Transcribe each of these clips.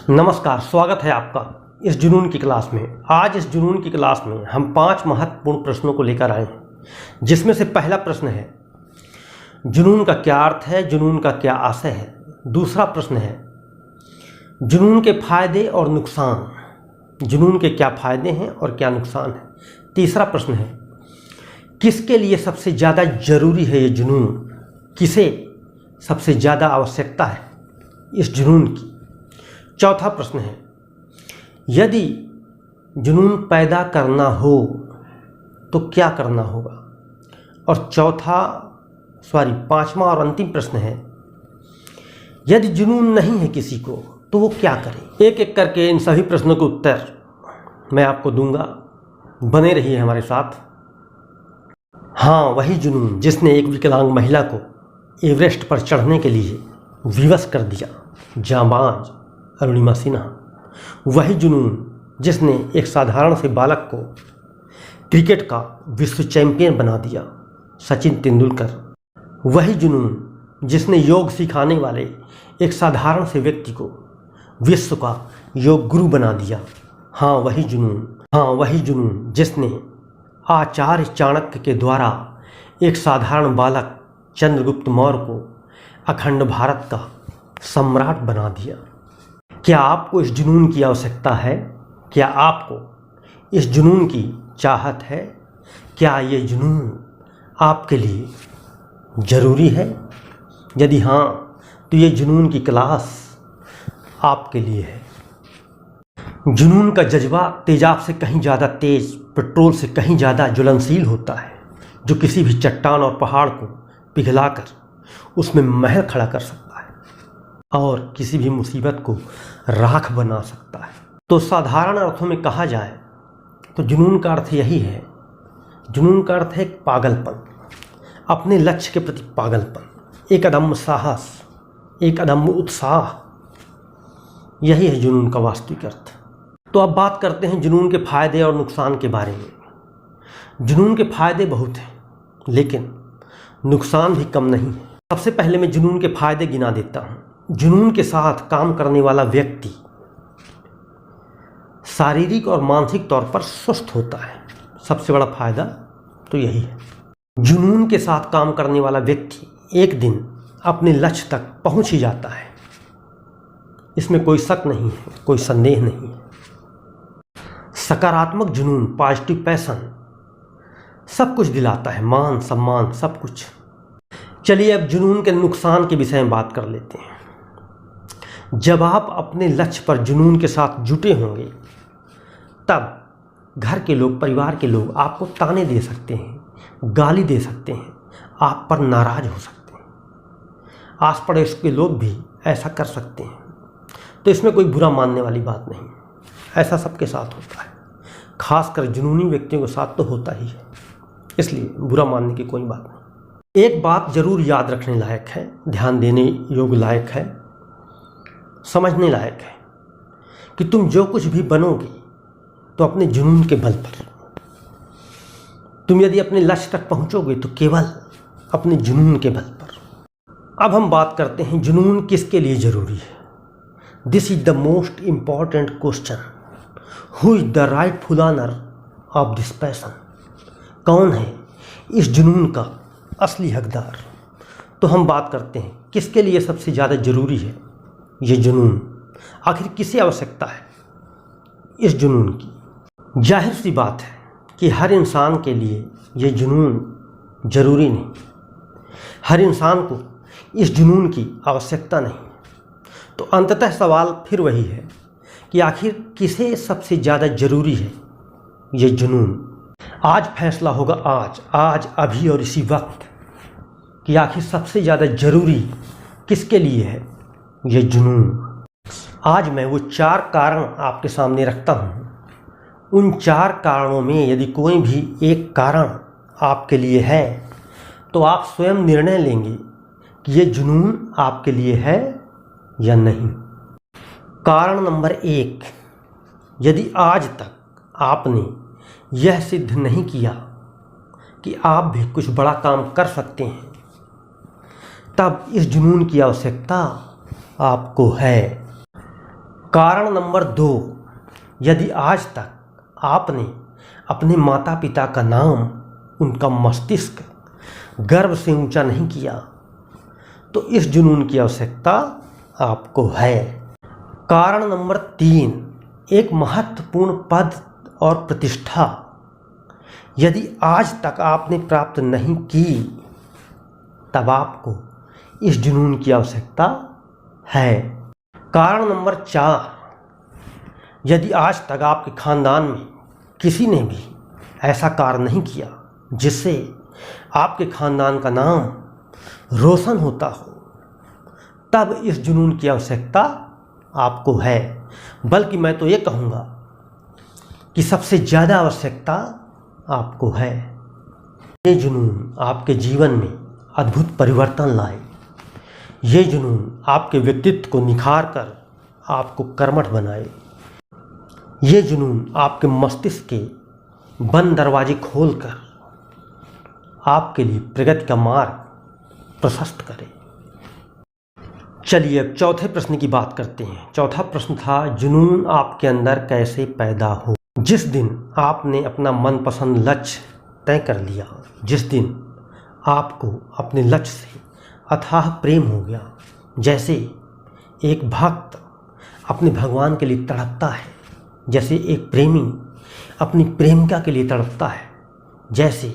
नमस्कार, स्वागत है आपका इस जुनून की क्लास में। आज इस जुनून की क्लास में हम 5 महत्वपूर्ण प्रश्नों को लेकर आए हैं, जिसमें से पहला प्रश्न है जुनून का क्या अर्थ है, जुनून का क्या आशय है। दूसरा प्रश्न है जुनून के फायदे और नुकसान, जुनून के क्या फायदे हैं और क्या नुकसान है। तीसरा प्रश्न है किसके लिए सबसे ज़्यादा जरूरी है ये जुनून, किसे सबसे ज़्यादा आवश्यकता है इस जुनून की। चौथा प्रश्न है यदि जुनून पैदा करना हो तो क्या करना होगा। और पांचवा और अंतिम प्रश्न है यदि जुनून नहीं है किसी को तो वो क्या करे। एक एक करके इन सभी प्रश्नों के उत्तर मैं आपको दूंगा, बने रहिए हमारे साथ। हाँ, वही जुनून जिसने एक विकलांग महिला को एवरेस्ट पर चढ़ने के लिए विवश कर दिया, जांबाज अरुणिमा सिन्हा। वही जुनून जिसने एक साधारण से बालक को क्रिकेट का विश्व चैंपियन बना दिया, सचिन तेंदुलकर। वही जुनून जिसने योग सिखाने वाले एक साधारण से व्यक्ति को विश्व का योग गुरु बना दिया। हाँ, वही जुनून जिसने आचार्य चाणक्य के द्वारा एक साधारण बालक चंद्रगुप्त मौर्य को अखंड भारत का सम्राट बना दिया। क्या आपको इस जुनून की आवश्यकता है? क्या आपको इस जुनून की चाहत है? क्या ये जुनून आपके लिए ज़रूरी है? यदि हाँ, तो ये जुनून की क्लास आपके लिए है। जुनून का जज्बा तेजाब से कहीं ज़्यादा तेज, पेट्रोल से कहीं ज़्यादा ज्वलनशील होता है, जो किसी भी चट्टान और पहाड़ को पिघलाकर उसमें महल खड़ा कर सकता है और किसी भी मुसीबत को राख बना सकता है। तो साधारण अर्थों में कहा जाए तो जुनून का अर्थ यही है। जुनून का अर्थ है पागलपन, अपने लक्ष्य के प्रति पागलपन, एक अदम्य साहस, एक अदम्य उत्साह। यही है जुनून का वास्तविक अर्थ। तो अब बात करते हैं जुनून के फायदे और नुकसान के बारे में। जुनून के फायदे बहुत हैं, लेकिन नुकसान भी कम नहीं है। सबसे पहले मैं जुनून के फायदे गिना देता हूँ। जुनून के साथ काम करने वाला व्यक्ति शारीरिक और मानसिक तौर पर स्वस्थ होता है। सबसे बड़ा फायदा तो यही है। जुनून के साथ काम करने वाला व्यक्ति एक दिन अपने लक्ष्य तक पहुंच ही जाता है, इसमें कोई शक नहीं है, कोई संदेह नहीं है। सकारात्मक जुनून, पॉजिटिव पैशन सब कुछ दिलाता है, मान सम्मान सब कुछ। चलिए अब जुनून के नुकसान के विषय में बात कर लेते हैं। जब आप अपने लक्ष्य पर जुनून के साथ जुटे होंगे तब घर के लोग, परिवार के लोग आपको ताने दे सकते हैं, गाली दे सकते हैं, आप पर नाराज हो सकते हैं, आस पड़ोस के लोग भी ऐसा कर सकते हैं। तो इसमें कोई बुरा मानने वाली बात नहीं, ऐसा सबके साथ होता है, खासकर जुनूनी व्यक्तियों के साथ तो होता ही है, इसलिए बुरा मानने की कोई बात नहीं। एक बात जरूर याद रखने लायक है, ध्यान देने योग्य लायक है, समझने लायक है कि तुम जो कुछ भी बनोगे तो अपने जुनून के बल पर। तुम यदि अपने लक्ष्य तक पहुंचोगे तो केवल अपने जुनून के बल पर। अब हम बात करते हैं जुनून किसके लिए जरूरी है। This is the most important question. Who is the rightful owner of this passion. कौन है इस जुनून का असली हकदार। तो हम बात करते हैं किसके लिए सबसे ज़्यादा जरूरी है ये जुनून, आखिर किसे आवश्यकता है इस जुनून की। जाहिर सी बात है कि हर इंसान के लिए ये जुनून जरूरी नहीं, हर इंसान को इस जुनून की आवश्यकता नहीं। तो अंततः सवाल फिर वही है कि आखिर किसे सबसे ज़्यादा जरूरी है ये जुनून। आज फैसला होगा, आज अभी और इसी वक्त, कि आखिर सबसे ज़्यादा जरूरी किसके लिए है ये जुनून। आज मैं वो 4 कारण आपके सामने रखता हूँ। उन 4 कारणों में यदि कोई भी एक कारण आपके लिए है तो आप स्वयं निर्णय लेंगे कि ये जुनून आपके लिए है या नहीं। कारण नंबर 1, यदि आज तक आपने यह सिद्ध नहीं किया कि आप भी कुछ बड़ा काम कर सकते हैं, तब इस जुनून की आवश्यकता आपको है। कारण नंबर 2, यदि आज तक आपने अपने माता पिता का नाम, उनका मस्तिष्क गर्व से ऊंचा नहीं किया तो इस जुनून की आवश्यकता आपको है। कारण नंबर 3, एक महत्वपूर्ण पद और प्रतिष्ठा यदि आज तक आपने प्राप्त नहीं की तब आपको इस जुनून की आवश्यकता है। कारण नंबर 4, यदि आज तक आपके खानदान में किसी ने भी ऐसा कार्य नहीं किया जिससे आपके खानदान का नाम रोशन होता हो तब इस जुनून की आवश्यकता आपको है। बल्कि मैं तो ये कहूँगा कि सबसे ज़्यादा आवश्यकता आपको है। ये जुनून आपके जीवन में अद्भुत परिवर्तन लाए। ये जुनून आपके व्यक्तित्व को निखार कर आपको कर्मठ बनाए। ये जुनून आपके मस्तिष्क के बंद दरवाजे खोलकर आपके लिए प्रगति का मार्ग प्रशस्त करे। चलिए अब चौथे प्रश्न की बात करते हैं। चौथा प्रश्न था, जुनून आपके अंदर कैसे पैदा हो। जिस दिन आपने अपना मनपसंद लक्ष्य तय कर लिया, जिस दिन आपको अपने लक्ष्य से अथाह प्रेम हो गया, जैसे एक भक्त अपने भगवान के लिए तड़पता है, जैसे एक प्रेमी अपनी प्रेमिका के लिए तड़पता है, जैसे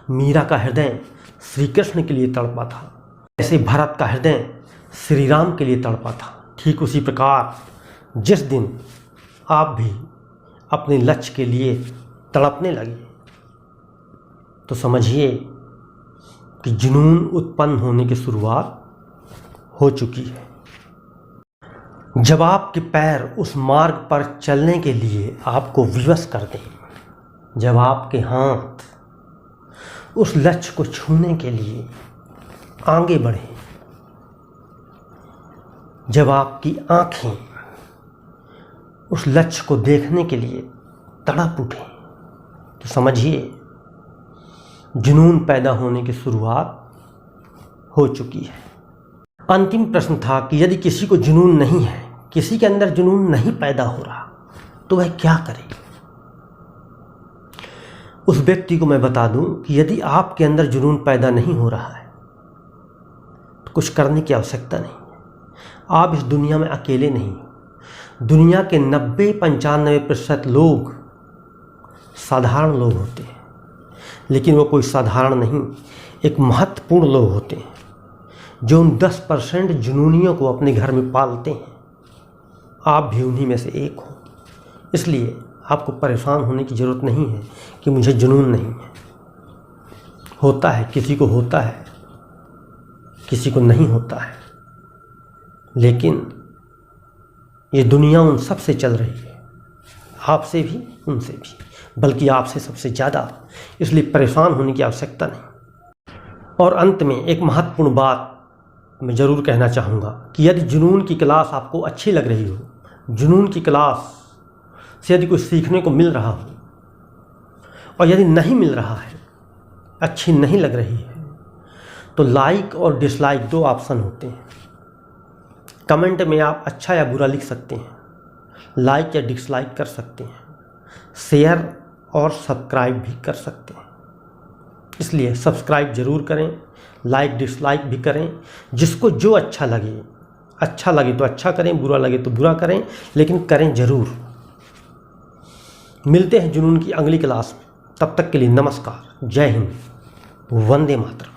मीरा का हृदय श्री कृष्ण के लिए तड़पा था, जैसे भरत का हृदय श्री राम के लिए तड़पा था, ठीक उसी प्रकार जिस दिन आप भी अपने लक्ष्य के लिए तड़पने लगे तो समझिए कि जुनून उत्पन्न होने की शुरुआत हो चुकी है। जब आपके पैर उस मार्ग पर चलने के लिए आपको विवश कर दें, जब आपके हाथ उस लक्ष्य को छूने के लिए आगे बढ़ें, जब आपकी आंखें उस लक्ष्य को देखने के लिए तड़प उठें, तो समझिए जुनून पैदा होने की शुरुआत हो चुकी है। अंतिम प्रश्न था कि यदि किसी को जुनून नहीं है, किसी के अंदर जुनून नहीं पैदा हो रहा, तो वह क्या करे। उस व्यक्ति को मैं बता दूं कि यदि आपके अंदर जुनून पैदा नहीं हो रहा है तो कुछ करने की आवश्यकता नहीं है। आप इस दुनिया में अकेले नहीं। दुनिया के 90-95% लोग साधारण लोग होते हैं, लेकिन वो कोई साधारण नहीं, एक महत्वपूर्ण लोग होते हैं जो उन 10% जुनूनियों को अपने घर में पालते हैं। आप भी उन्हीं में से एक हो। इसलिए आपको परेशान होने की ज़रूरत नहीं है कि मुझे जुनून नहीं है। होता है, किसी को होता है, किसी को नहीं होता है, लेकिन ये दुनिया उन सब से चल रही है, आपसे भी, उनसे भी, बल्कि आपसे सबसे ज़्यादा। इसलिए परेशान होने की आवश्यकता नहीं। और अंत में एक महत्वपूर्ण बात मैं ज़रूर कहना चाहूँगा कि यदि जुनून की क्लास आपको अच्छी लग रही हो, जुनून की क्लास से यदि कुछ सीखने को मिल रहा हो, और यदि नहीं मिल रहा है, अच्छी नहीं लग रही है, तो लाइक और डिसलाइक 2 ऑप्शन होते हैं। कमेंट में आप अच्छा या बुरा लिख सकते हैं, लाइक या डिसलाइक कर सकते हैं, शेयर और सब्सक्राइब भी कर सकते हैं। इसलिए सब्सक्राइब ज़रूर करें, लाइक डिसलाइक भी करें। जिसको जो अच्छा लगे तो अच्छा करें, बुरा लगे तो बुरा करें, लेकिन करें ज़रूर। मिलते हैं जुनून की अगली क्लास में। तब तक के लिए नमस्कार, जय हिंद, वंदे मातरम।